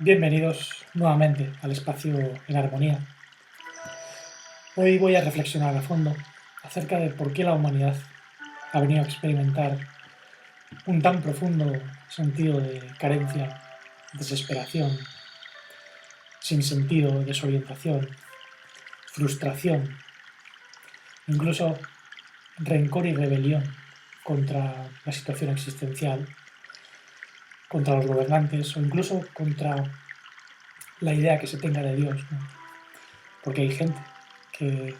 Bienvenidos nuevamente al espacio en armonía. Hoy voy a reflexionar a fondo acerca de por qué la humanidad ha venido a experimentar un tan profundo sentido de carencia, desesperación, sinsentido, desorientación, frustración, incluso rencor y rebelión contra la situación existencial, contra los gobernantes o incluso contra la idea que se tenga de Dios, ¿no? Porque hay gente que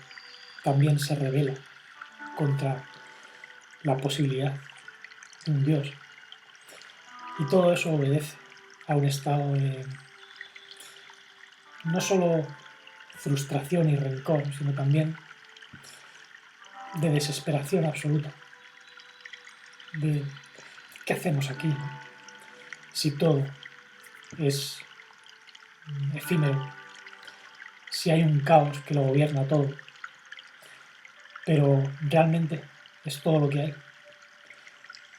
también se revela contra la posibilidad de un Dios. Y todo eso obedece a un estado de no solo frustración y rencor, sino también de desesperación absoluta. De ¿qué hacemos aquí, no? Si todo es efímero, si hay un caos que lo gobierna todo, pero realmente es todo lo que hay.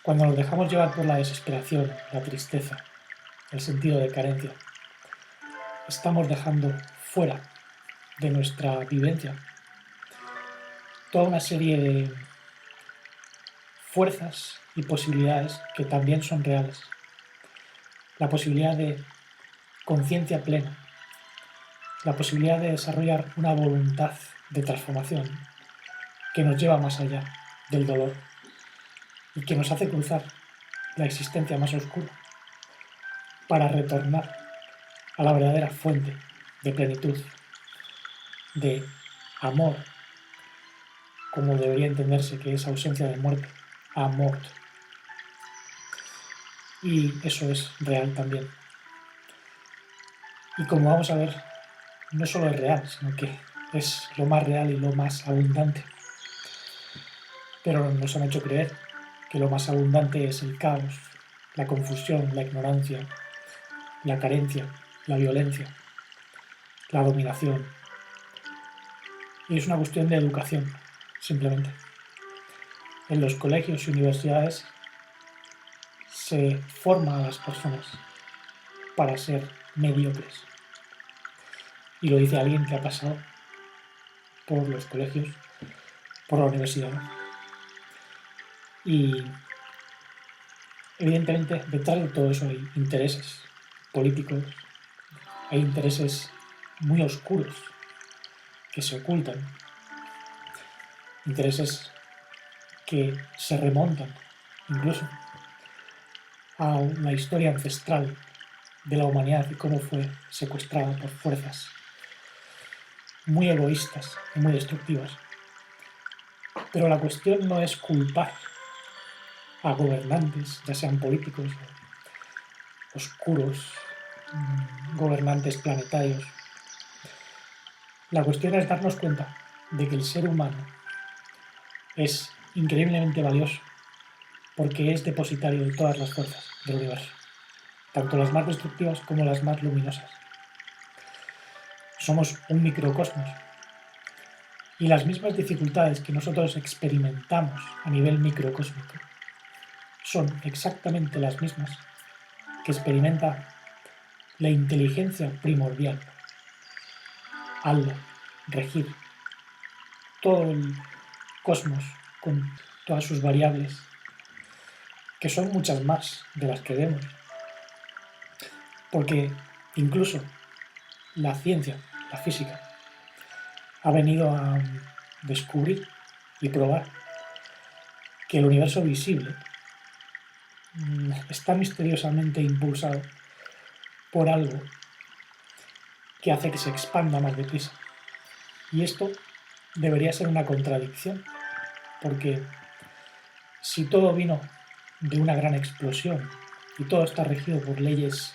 Cuando nos dejamos llevar por la desesperación, la tristeza, el sentido de carencia, estamos dejando fuera de nuestra vivencia toda una serie de fuerzas y posibilidades que también son reales. La posibilidad de conciencia plena, la posibilidad de desarrollar una voluntad de transformación que nos lleva más allá del dolor y que nos hace cruzar la existencia más oscura para retornar a la verdadera fuente de plenitud, de amor, como debería entenderse que es ausencia de muerte, amor. Y eso es real también. Y como vamos a ver, no solo es real, sino que es lo más real y lo más abundante. Pero nos han hecho creer que lo más abundante es el caos, la confusión, la ignorancia, la carencia, la violencia, la dominación. Y es una cuestión de educación, simplemente. En los colegios y universidades se forma a las personas para ser mediocres. Y lo dice alguien que ha pasado por los colegios, por la universidad. Y evidentemente detrás de todo eso hay intereses políticos, hay intereses muy oscuros que se ocultan, intereses que se remontan incluso a la historia ancestral de la humanidad y cómo fue secuestrada por fuerzas muy egoístas y muy destructivas. Pero la cuestión no es culpar a gobernantes, ya sean políticos o oscuros, gobernantes planetarios. La cuestión es darnos cuenta de que el ser humano es increíblemente valioso porque es depositario de todas las fuerzas del universo, tanto las más destructivas como las más luminosas. Somos un microcosmos y las mismas dificultades que nosotros experimentamos a nivel microcósmico son exactamente las mismas que experimenta la inteligencia primordial al regir todo el cosmos con todas sus variables, que son muchas más de las que vemos, porque incluso la ciencia, la física, ha venido a descubrir y probar que el universo visible está misteriosamente impulsado por algo que hace que se expanda más deprisa. Y esto debería ser una contradicción, porque si todo vino de una gran explosión y todo está regido por leyes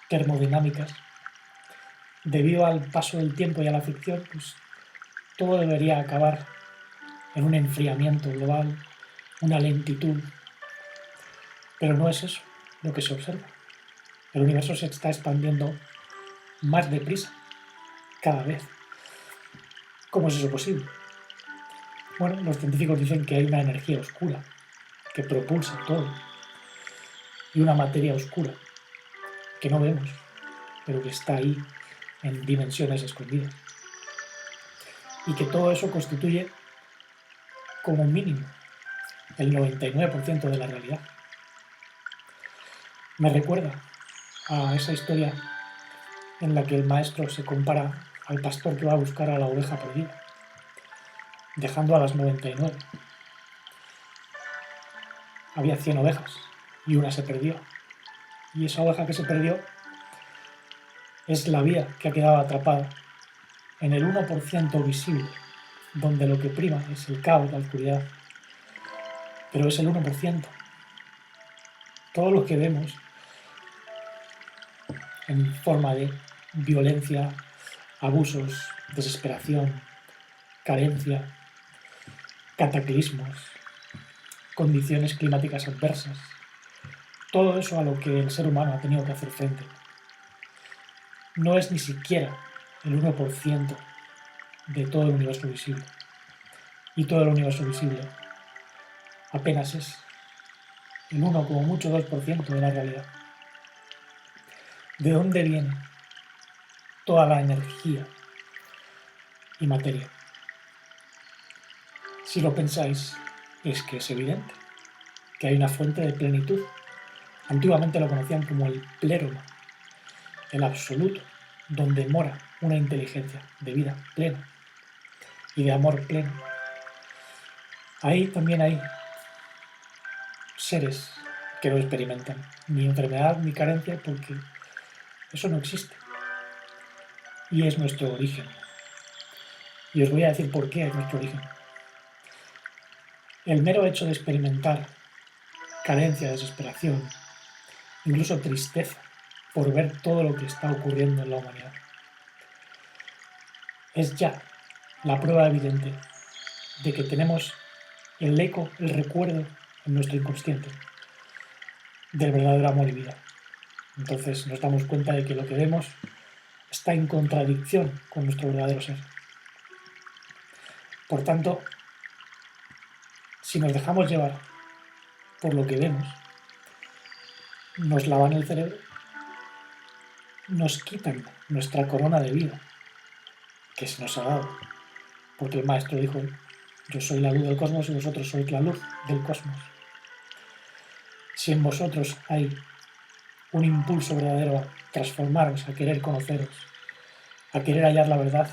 termodinámicas, debido al paso del tiempo y a la fricción, pues todo debería acabar en un enfriamiento global, una lentitud. Pero no es eso lo que se observa. El universo se está expandiendo más deprisa cada vez. ¿Cómo es eso posible? Bueno, los científicos dicen que hay una energía oscura que propulsa todo y una materia oscura que no vemos, pero que está ahí en dimensiones escondidas. Y que todo eso constituye como mínimo el 99% de la realidad. Me recuerda a esa historia en la que el maestro se compara al pastor que va a buscar a la oveja perdida, dejando a las 99. Había 100 ovejas y una se perdió. Y esa oveja que se perdió es la vida que ha quedado atrapada en el 1% visible, donde lo que prima es el caos, la oscuridad. Pero es el 1%. Todo lo que vemos en forma de violencia, abusos, desesperación, carencia, cataclismos, condiciones climáticas adversas, todo eso a lo que el ser humano ha tenido que hacer frente, no es ni siquiera el 1% de todo el universo visible. Y todo el universo visible apenas es el 1, como mucho 2% de la realidad. ¿De dónde viene toda la energía y materia? Si lo pensáis, es que es evidente que hay una fuente de plenitud. Antiguamente lo conocían como el pléroma, el absoluto, donde mora una inteligencia de vida plena y de amor pleno. Ahí también hay seres que no experimentan ni enfermedad ni carencia, porque eso no existe. Y es nuestro origen. Y os voy a decir por qué es nuestro origen. El mero hecho de experimentar carencia, desesperación, incluso tristeza por ver todo lo que está ocurriendo en la humanidad, es ya la prueba evidente de que tenemos el eco, el recuerdo en nuestro inconsciente del verdadero amor y vida. Entonces nos damos cuenta de que lo que vemos está en contradicción con nuestro verdadero ser. Por tanto, si nos dejamos llevar por lo que vemos, nos lavan el cerebro, nos quitan nuestra corona de vida que se nos ha dado, porque el maestro dijo: yo soy la luz del cosmos y vosotros sois la luz del cosmos. Si en vosotros hay un impulso verdadero a transformaros, a querer conoceros, a querer hallar la verdad,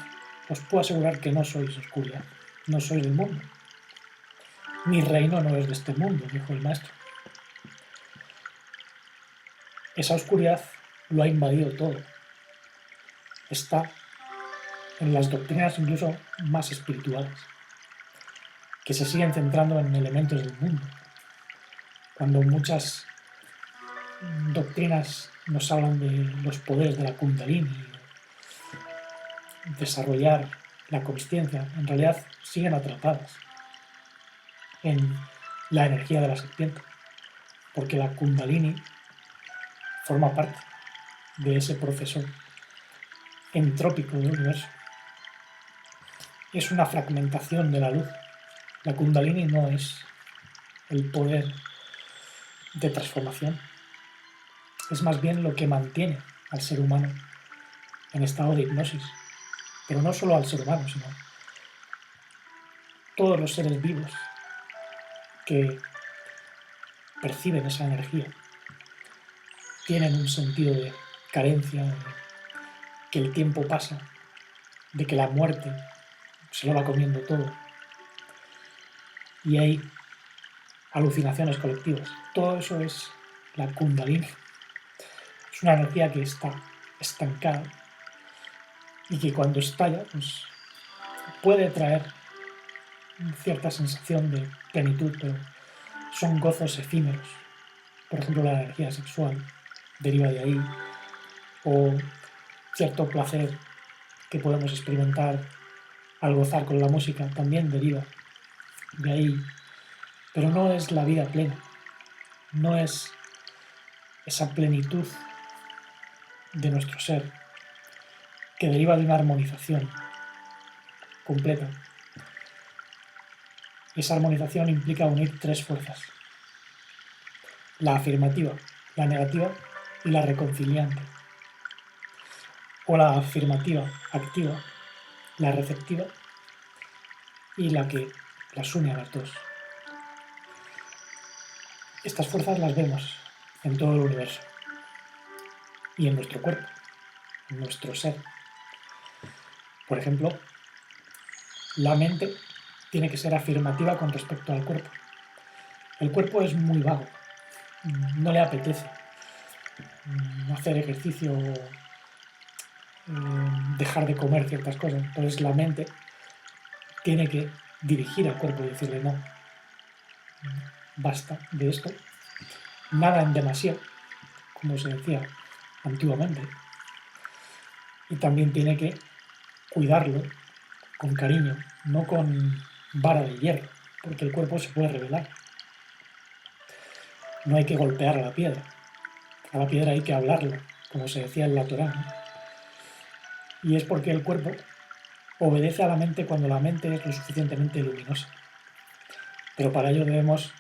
os puedo asegurar que no sois oscuridad, no sois del mundo. Mi reino no es de este mundo, dijo el maestro. Esa oscuridad lo ha invadido todo. Está en las doctrinas incluso más espirituales, que se siguen centrando en elementos del mundo, cuando muchas doctrinas nos hablan de los poderes de la Kundalini, desarrollar la consciencia, en realidad siguen atrapadas en la energía de la serpiente, porque la Kundalini forma parte de ese proceso entrópico del universo. Es una fragmentación de la luz. La Kundalini no es el poder de transformación, es más bien lo que mantiene al ser humano en estado de hipnosis, pero no solo al ser humano, sino todos los seres vivos que perciben esa energía tienen un sentido de carencia, de que el tiempo pasa, de que la muerte se lo va comiendo todo, y hay alucinaciones colectivas. Todo eso es la Kundalini. Es una energía que está estancada y que cuando estalla, pues, puede traer cierta sensación de plenitud, pero son gozos efímeros. Por ejemplo, la energía sexual deriva de ahí, o cierto placer que podemos experimentar al gozar con la música también deriva de ahí, pero no es la vida plena, no es esa plenitud de nuestro ser que deriva de una armonización completa. Esa armonización implica unir tres fuerzas: la afirmativa, la negativa y la reconciliante. o la afirmativa, activa, la receptiva y la que las une a las dos. Estas fuerzas las vemos en todo el universo y en nuestro cuerpo, en nuestro ser. Por ejemplo, la mente tiene que ser afirmativa con respecto al cuerpo. El cuerpo es muy vago, no le apetece hacer ejercicio o dejar de comer ciertas cosas. Entonces la mente tiene que dirigir al cuerpo y decirle no, basta de esto, nada en demasía, como se decía antiguamente. Y también tiene que cuidarlo con cariño, no con vara de hierro, porque el cuerpo se puede rebelar. No hay que golpear a la piedra hay que hablarla, como se decía en la Torá, ¿no? Y es porque el cuerpo obedece a la mente cuando la mente es lo suficientemente luminosa. Pero para ello debemos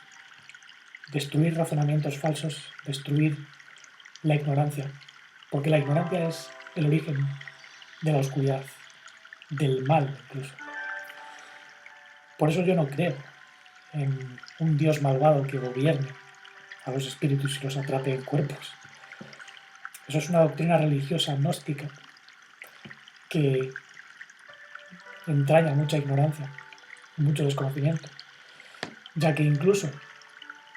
destruir razonamientos falsos, destruir la ignorancia, porque la ignorancia es el origen de la oscuridad, del mal incluso. Por eso yo no creo en un Dios malvado que gobierne a los espíritus y los atrape en cuerpos. Eso es una doctrina religiosa gnóstica que entraña mucha ignorancia, mucho desconocimiento, ya que incluso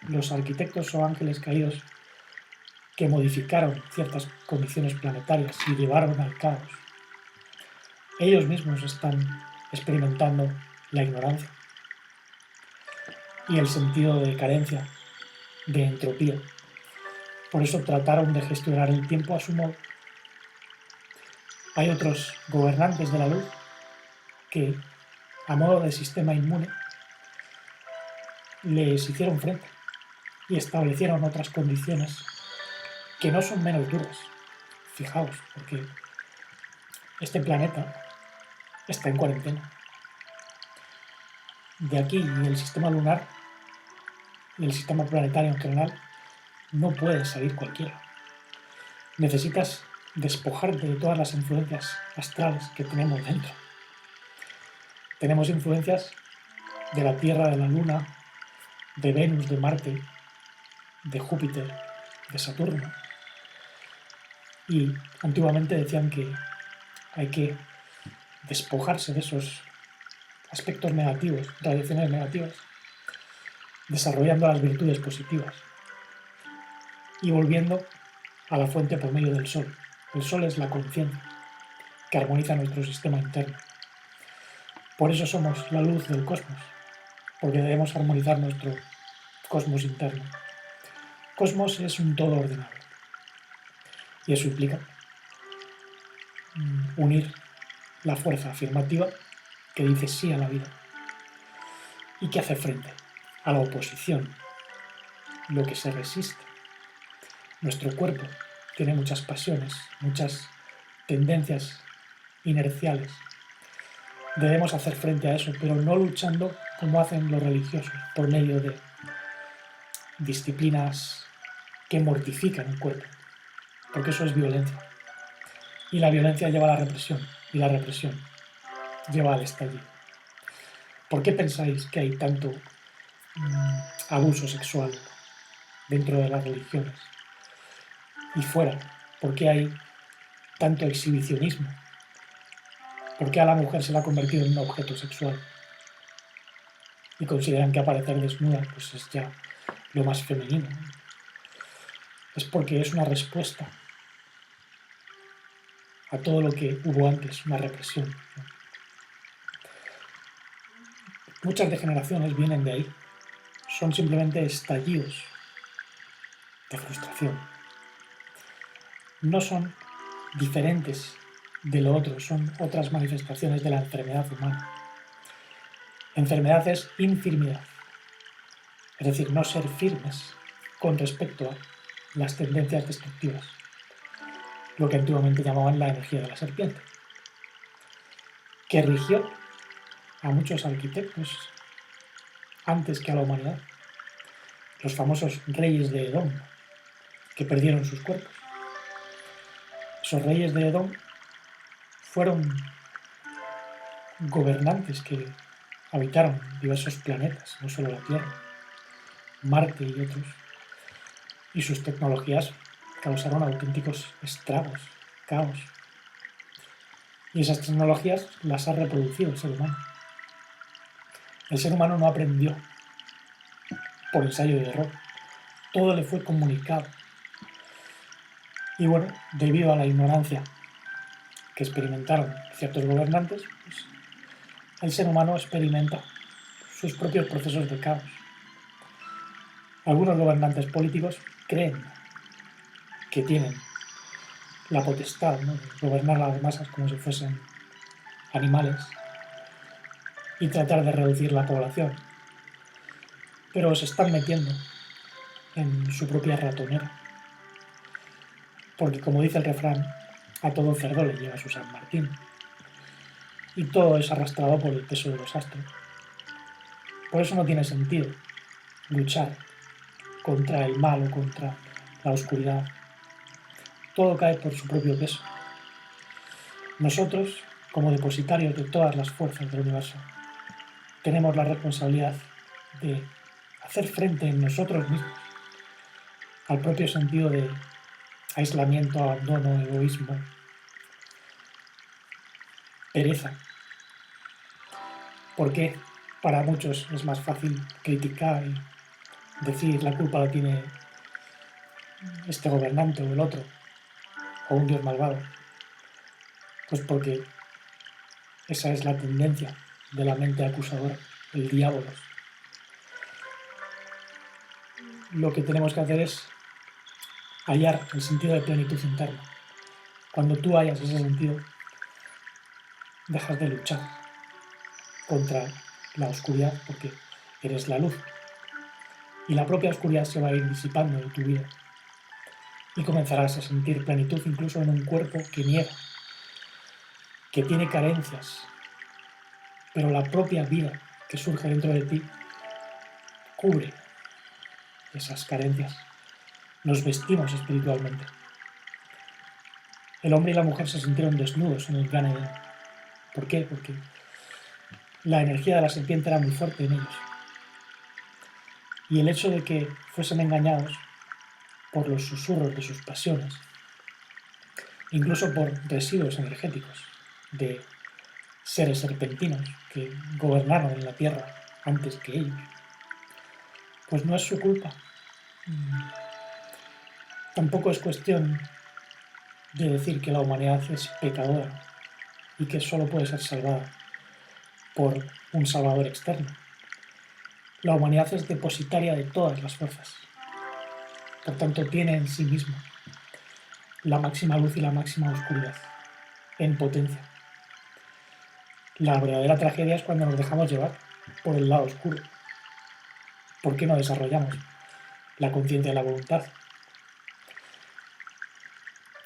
los arquitectos o ángeles caídos que modificaron ciertas condiciones planetarias y llevaron al caos, ellos mismos están experimentando la ignorancia y el sentido de carencia, de entropía. Por eso trataron de gestionar el tiempo a su modo. Hay otros gobernantes de la luz que, a modo de sistema inmune, les hicieron frente y establecieron otras condiciones que no son menos duras. Fijaos, porque este planeta está en cuarentena. De aquí y el sistema lunar y el sistema planetario en general no puede salir cualquiera. Necesitas despojarte de todas las influencias astrales que tenemos dentro. Tenemos influencias de la Tierra, de la Luna, de Venus, de Marte, de Júpiter, de Saturno. Y antiguamente decían que hay que despojarse de esos aspectos negativos, tradiciones negativas, desarrollando las virtudes positivas y volviendo a la fuente por medio del sol. El sol es la conciencia que armoniza nuestro sistema interno. Por eso somos la luz del cosmos, porque debemos armonizar nuestro cosmos interno. Cosmos es un todo ordenado y eso implica unir la fuerza afirmativa que dice sí a la vida y que hace frente a la oposición, lo que se resiste. Nuestro cuerpo tiene muchas pasiones, muchas tendencias inerciales. Debemos hacer frente a eso, pero no luchando como hacen los religiosos, por medio de disciplinas que mortifican el cuerpo, porque eso es violencia. Y la violencia lleva a la represión, y la represión lleva al estallido. ¿Por qué pensáis que hay tanto abuso sexual dentro de las religiones y fuera? ¿Por qué hay tanto exhibicionismo? ¿Por qué a la mujer se la ha convertido en un objeto sexual? Y consideran que aparecer desnuda pues es ya lo más femenino. Es porque es una respuesta a todo lo que hubo antes, una represión. Muchas degeneraciones vienen de ahí. Son simplemente estallidos de frustración. No son diferentes de lo otro, son otras manifestaciones de la enfermedad humana. Enfermedad es infirmidad, es decir, no ser firmes con respecto a las tendencias destructivas, lo que antiguamente llamaban la energía de la serpiente, que rigió a muchos arquitectos antes que a la humanidad, los famosos reyes de Edom, que perdieron sus cuerpos. Esos reyes de Edom fueron gobernantes que habitaron diversos planetas, no solo la Tierra, Marte y otros, y sus tecnologías causaron auténticos estragos, caos. Y esas tecnologías las ha reproducido el ser humano. El ser humano no aprendió por ensayo y error. Todo le fue comunicado. Y bueno, debido a la ignorancia que experimentaron ciertos gobernantes, pues, el ser humano experimenta sus propios procesos de caos. Algunos gobernantes políticos creen que tienen la potestad, ¿no?, de gobernar a las masas como si fuesen animales y tratar de reducir la población, pero se están metiendo en su propia ratonera, porque como dice el refrán, a todo cerdo le lleva su San Martín, y todo es arrastrado por el peso de los astros. Por eso no tiene sentido luchar contra el mal o contra la oscuridad. Todo cae por su propio peso. Nosotros, como depositarios de todas las fuerzas del universo, tenemos la responsabilidad de hacer frente en nosotros mismos al propio sentido de aislamiento, abandono, egoísmo, pereza. Porque para muchos es más fácil criticar y decir la culpa la tiene este gobernante o el otro, o un dios malvado. Pues porque esa es la tendencia de la mente acusadora, el diablo. Lo que tenemos que hacer es hallar el sentido de plenitud interna. Cuando tú hallas ese sentido, dejas de luchar contra la oscuridad porque eres la luz. Y la propia oscuridad se va a ir disipando de tu vida. Y comenzarás a sentir plenitud incluso en un cuerpo que niega, que tiene carencias. Pero la propia vida que surge dentro de ti cubre esas carencias. Nos vestimos espiritualmente. El hombre y la mujer se sintieron desnudos en el Gan Eden. ¿Por qué? Porque la energía de la serpiente era muy fuerte en ellos. Y el hecho de que fuesen engañados por los susurros de sus pasiones, incluso por residuos energéticos de seres serpentinos que gobernaron en la Tierra antes que ellos, pues no es su culpa. Tampoco es cuestión de decir que la humanidad es pecadora y que solo puede ser salvada por un salvador externo. La humanidad es depositaria de todas las fuerzas. Por tanto, tiene en sí misma la máxima luz y la máxima oscuridad, en potencia. La verdadera tragedia es cuando nos dejamos llevar por el lado oscuro. ¿Por qué no desarrollamos la conciencia de la voluntad?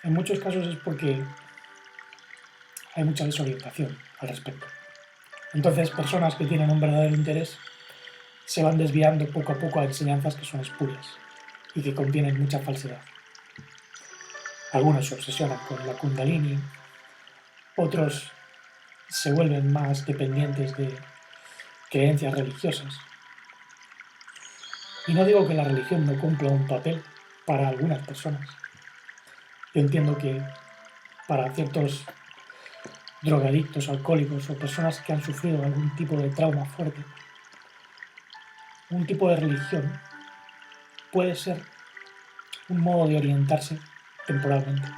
En muchos casos es porque hay mucha desorientación al respecto. Entonces, personas que tienen un verdadero interés se van desviando poco a poco a enseñanzas que son espurias y que contienen mucha falsedad. Algunos se obsesionan con la Kundalini, otros se vuelven más dependientes de creencias religiosas. Y no digo que la religión no cumpla un papel para algunas personas. Yo entiendo que para ciertos drogadictos, alcohólicos o personas que han sufrido algún tipo de trauma fuerte, un tipo de religión puede ser un modo de orientarse temporalmente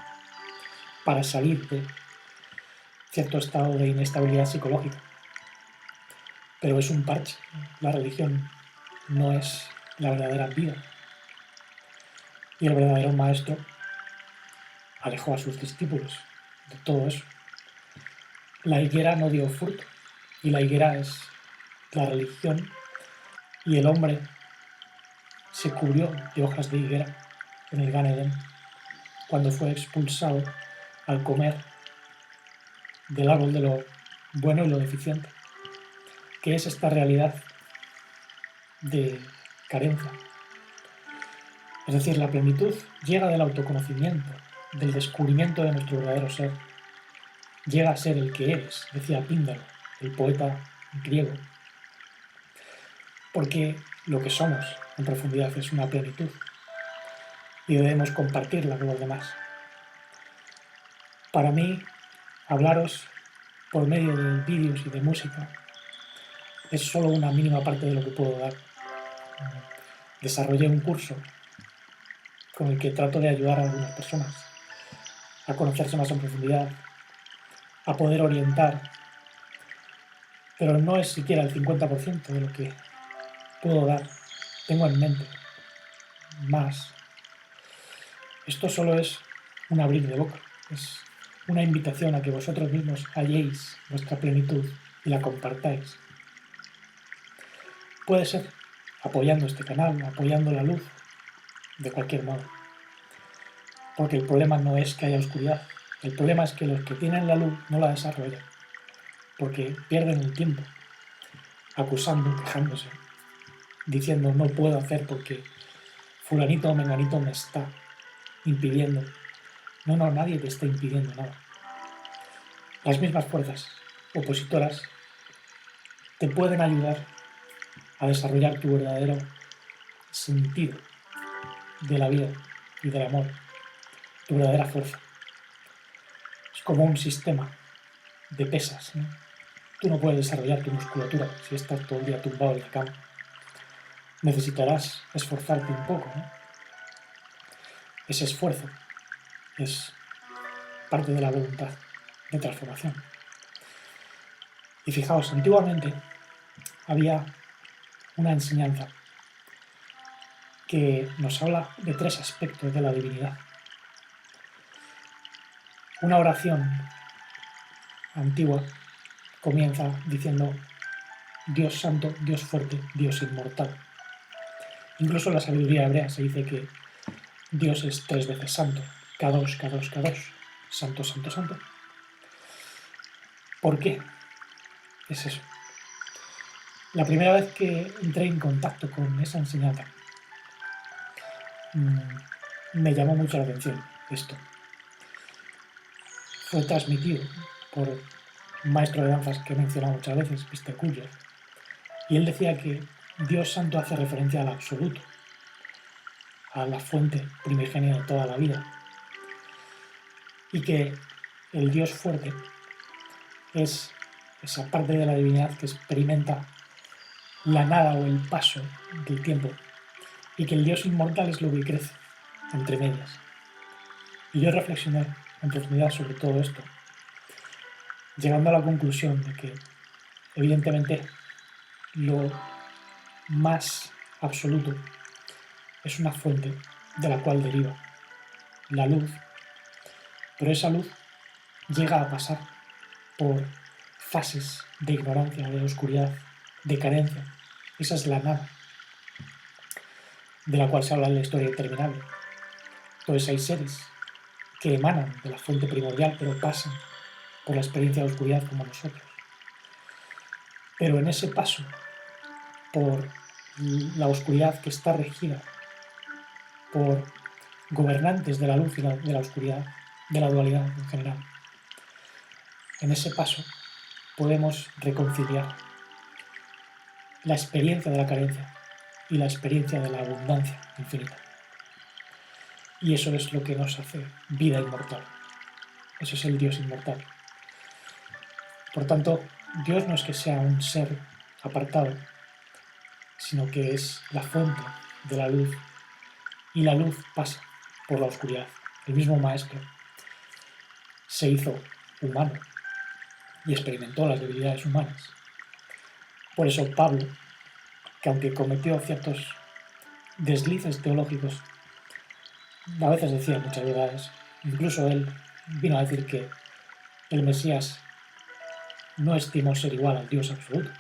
para salir de cierto estado de inestabilidad psicológica. Pero es un parche. La religión no es la verdadera vida. Y el verdadero maestro alejó a sus discípulos de todo eso. La higuera no dio fruto, y la higuera es la religión, y el hombre se cubrió de hojas de higuera en el Gan Eden cuando fue expulsado al comer del árbol de lo bueno y lo deficiente, que es esta realidad de carencia. Es decir, la plenitud llega del autoconocimiento, del descubrimiento de nuestro verdadero ser. llega a ser el que eres, decía Píndaro, el poeta griego, porque lo que somos en profundidad es una plenitud y debemos compartirla con los demás. Para mí, hablaros por medio de vídeos y de música es solo una mínima parte de lo que puedo dar. Desarrollé un curso con el que trato de ayudar a algunas personas a conocerse más en profundidad, a poder orientar, pero no es siquiera el 50% de lo que puedo dar. Tengo en mente más. Esto solo es un abrir de boca, es una invitación a que vosotros mismos halléis vuestra plenitud y la compartáis. Puede ser apoyando este canal, apoyando la luz, de cualquier modo. Porque el problema no es que haya oscuridad, el problema es que los que tienen la luz no la desarrollan, porque pierden el tiempo acusando, quejándose, diciendo no puedo hacer porque fulanito o menganito me está impidiendo. No, nadie te está impidiendo nada. Las mismas fuerzas opositoras te pueden ayudar a desarrollar tu verdadero sentido de la vida y del amor, tu verdadera fuerza. Es como un sistema de pesas, ¿no? Tú no puedes desarrollar tu musculatura si estás todo el día tumbado en la cama. Necesitarás esforzarte un poco, ¿no? Ese esfuerzo es parte de la voluntad de transformación. Y fijaos, antiguamente había una enseñanza que nos habla de 3 aspectos de la divinidad. Una oración antigua comienza diciendo Dios santo, Dios fuerte, Dios inmortal. Incluso en la sabiduría hebrea se dice que Dios es 3 veces santo, Kadosh, Kadosh, Kadosh, santo, santo, santo. ¿Por qué es eso? La primera vez que entré en contacto con esa enseñanza me llamó mucho la atención esto. Fue transmitido por un maestro de danzas que he mencionado muchas veces, Mr. Kuller, y él decía que Dios santo hace referencia al absoluto, a la fuente primigenia de toda la vida, y que el Dios fuerte es esa parte de la divinidad que experimenta la nada o el paso del tiempo, y que el Dios inmortal es lo que crece entre medias. Y yo reflexioné en profundidad sobre todo esto, llegando a la conclusión de que, evidentemente, lo más absoluto es una fuente de la cual deriva la luz, pero esa luz llega a pasar por fases de ignorancia, de oscuridad, de carencia. Esa es la nada, de la cual se habla en la historia interminable. Entonces hay seres que emanan de la fuente primordial, pero pasan por la experiencia de oscuridad como nosotros. Pero en ese paso por la oscuridad que está regida por gobernantes de la luz y de la oscuridad, de la dualidad en general, en ese paso podemos reconciliar la experiencia de la carencia y la experiencia de la abundancia infinita. Y eso es lo que nos hace vida inmortal. Eso es el Dios inmortal. Por tanto, Dios no es que sea un ser apartado, sino que es la fuente de la luz, y la luz pasa por la oscuridad. El mismo Maestro se hizo humano y experimentó las debilidades humanas. Por eso Pablo, que aunque cometió ciertos deslices teológicos, a veces decía muchas verdades. Incluso él vino a decir que el Mesías no estimó ser igual al Dios absoluto,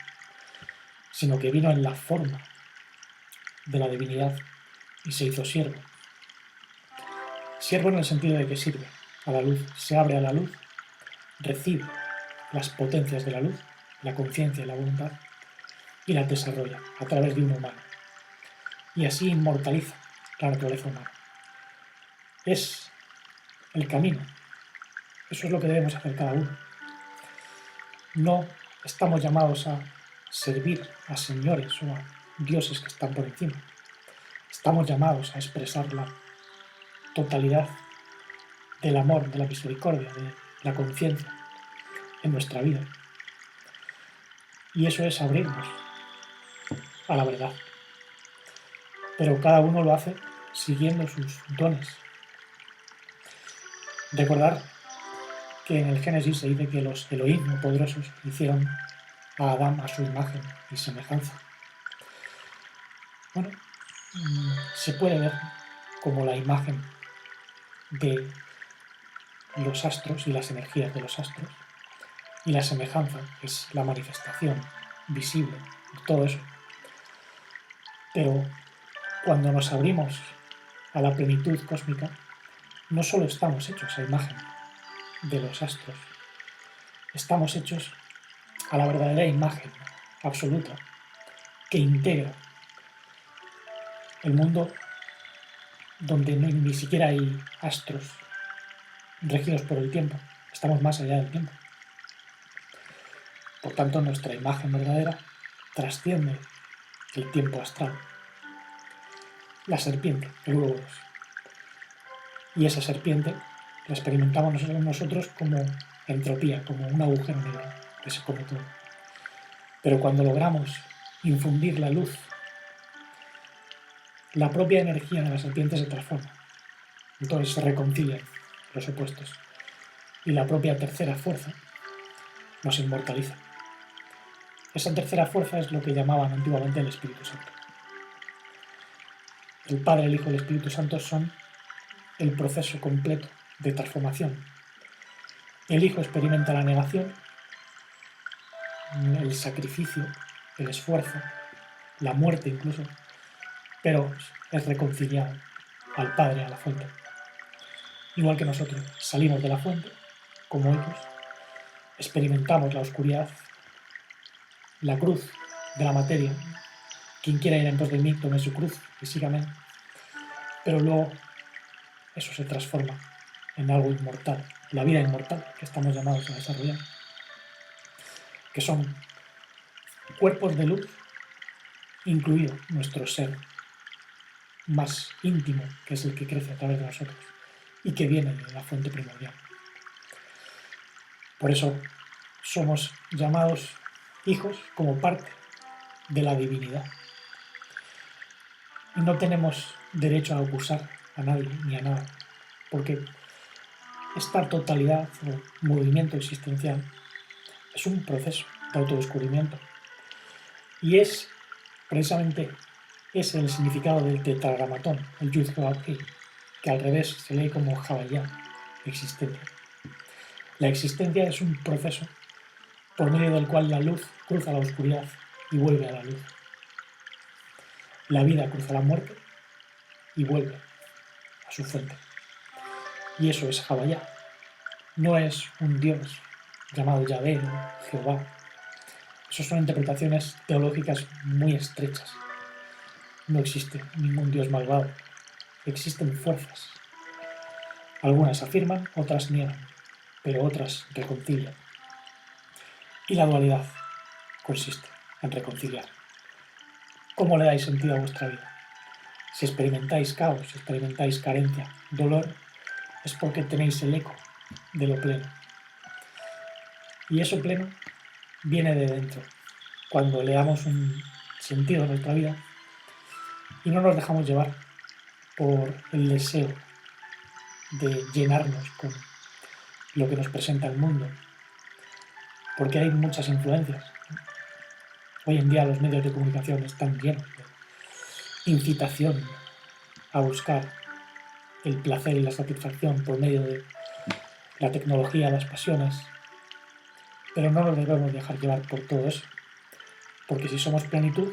sino que vino en la forma de la divinidad y se hizo siervo. Siervo en el sentido de que sirve a la luz, se abre a la luz, recibe las potencias de la luz, la conciencia y la voluntad, y las desarrolla a través de un humano. Y así inmortaliza la naturaleza humana. Es el camino. Eso es lo que debemos hacer cada uno. No estamos llamados a servir a señores o a dioses que están por encima. Estamos llamados a expresar la totalidad del amor, de la misericordia, de la conciencia en nuestra vida. Y eso es abrirnos a la verdad. Pero cada uno lo hace siguiendo sus dones. Recordar que en el Génesis se dice que los Elohim poderosos hicieron a Adán a su imagen y semejanza. Bueno, se puede ver como la imagen de los astros y las energías de los astros, y la semejanza es la manifestación visible de todo eso. Pero cuando nos abrimos a la plenitud cósmica, no solo estamos hechos a imagen de los astros, estamos hechos a la verdadera imagen absoluta que integra el mundo donde ni siquiera hay astros regidos por el tiempo, estamos más allá del tiempo. Por tanto, nuestra imagen verdadera trasciende el tiempo astral. La serpiente, el Ouroboros. Y esa serpiente la experimentamos nosotros como entropía, como un agujero negro que se come todo. Pero cuando logramos infundir la luz, la propia energía de la serpiente se transforma. Entonces se reconcilian los opuestos. Y la propia tercera fuerza nos inmortaliza. Esa tercera fuerza es lo que llamaban antiguamente el Espíritu Santo. El Padre, el Hijo y el Espíritu Santo son el proceso completo de transformación. El Hijo experimenta la negación, el sacrificio, el esfuerzo, la muerte incluso, pero es reconciliado al Padre, a la fuente. Igual que nosotros salimos de la fuente, como ellos, experimentamos la oscuridad, la cruz de la materia. Quien quiera ir en pos de mí, tome su cruz y sígame. Pero luego eso se transforma en algo inmortal, la vida inmortal que estamos llamados a desarrollar, que son cuerpos de luz, incluido nuestro ser más íntimo, que es el que crece a través de nosotros y que viene de la fuente primordial. Por eso somos llamados hijos como parte de la divinidad. Y no tenemos derecho a acusar a nadie ni a nada, porque esta totalidad o movimiento existencial es un proceso de autodescubrimiento. Y es precisamente ese el significado del tetragramatón, el Yud Vav Hei, que al revés se lee como Havaya, existencia. La existencia es un proceso por medio del cual la luz cruza la oscuridad y vuelve a la luz. La vida cruza la muerte y vuelve a su fuente. Y eso es Havaya. No es un dios llamado Yahvé o Jehová. Esas son interpretaciones teológicas muy estrechas. No existe ningún dios malvado. Existen fuerzas. Algunas afirman, otras niegan, pero otras reconcilian. Y la dualidad consiste en reconciliar. ¿Cómo le dais sentido a vuestra vida? Si experimentáis caos, si experimentáis carencia, dolor, es porque tenéis el eco de lo pleno. Y eso pleno viene de dentro, cuando le damos un sentido a nuestra vida y no nos dejamos llevar por el deseo de llenarnos con lo que nos presenta el mundo, porque hay muchas influencias. Hoy en día los medios de comunicación están llenos de incitación a buscar el placer y la satisfacción por medio de la tecnología, las pasiones, pero no nos debemos dejar llevar por todo eso, porque si somos plenitud,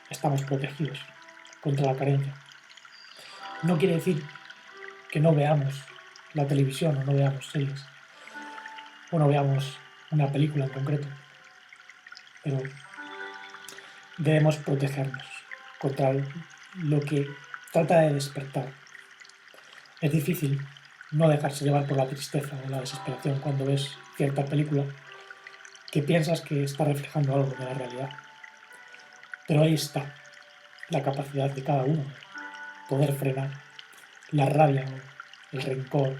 estamos protegidos contra la carencia. No quiere decir que no veamos la televisión o no veamos series o no veamos una película en concreto, pero debemos protegernos contra lo que trata de despertar. Es difícil no dejarse llevar por la tristeza o la desesperación cuando ves cierta película que piensas que está reflejando algo de la realidad. Pero ahí está la capacidad de cada uno de poder frenar la rabia, el rencor,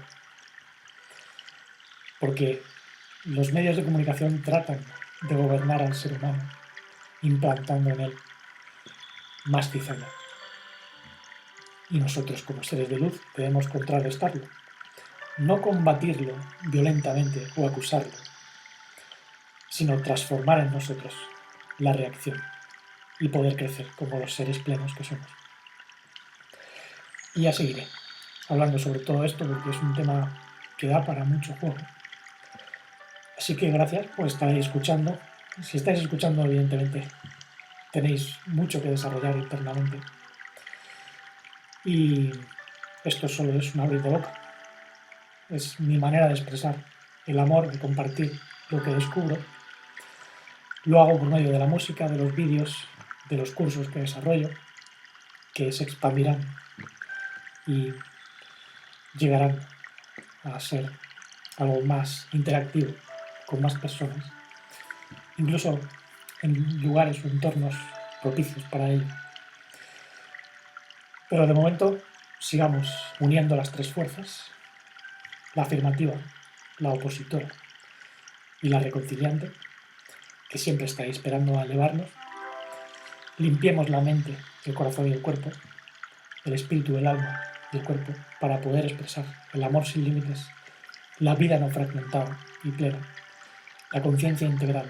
porque los medios de comunicación tratan de gobernar al ser humano, implantando en él más cizaña. Y nosotros, como seres de luz, debemos contrarrestarlo, no combatirlo violentamente o acusarlo, sino transformar en nosotros la reacción y poder crecer como los seres plenos que somos. Y ya seguiré hablando sobre todo esto porque es un tema que da para mucho juego. Así que gracias por estar ahí escuchando. Si estáis escuchando, evidentemente, tenéis mucho que desarrollar internamente. Y esto solo es un abrir de boca. Es mi manera de expresar el amor, de compartir lo que descubro. Lo hago por medio de la música, de los vídeos, de los cursos que desarrollo, que se expandirán y llegarán a ser algo más interactivo con más personas, incluso en lugares o entornos propicios para ello. Pero de momento sigamos uniendo las tres fuerzas, la afirmativa, la opositora y la reconciliante, que siempre está ahí esperando a elevarnos. Limpiemos la mente, el corazón y el cuerpo, el espíritu, el alma y el cuerpo, para poder expresar el amor sin límites, la vida no fragmentada y plena, la conciencia integral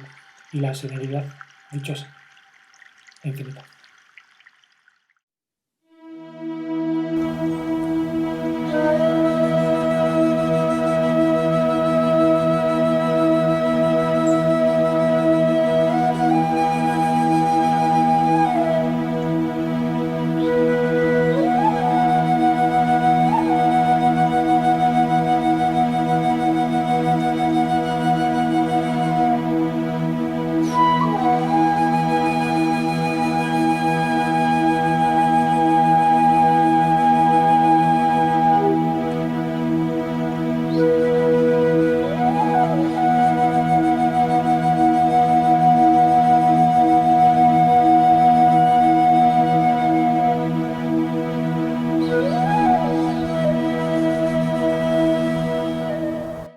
y la serenidad dichosa e infinita.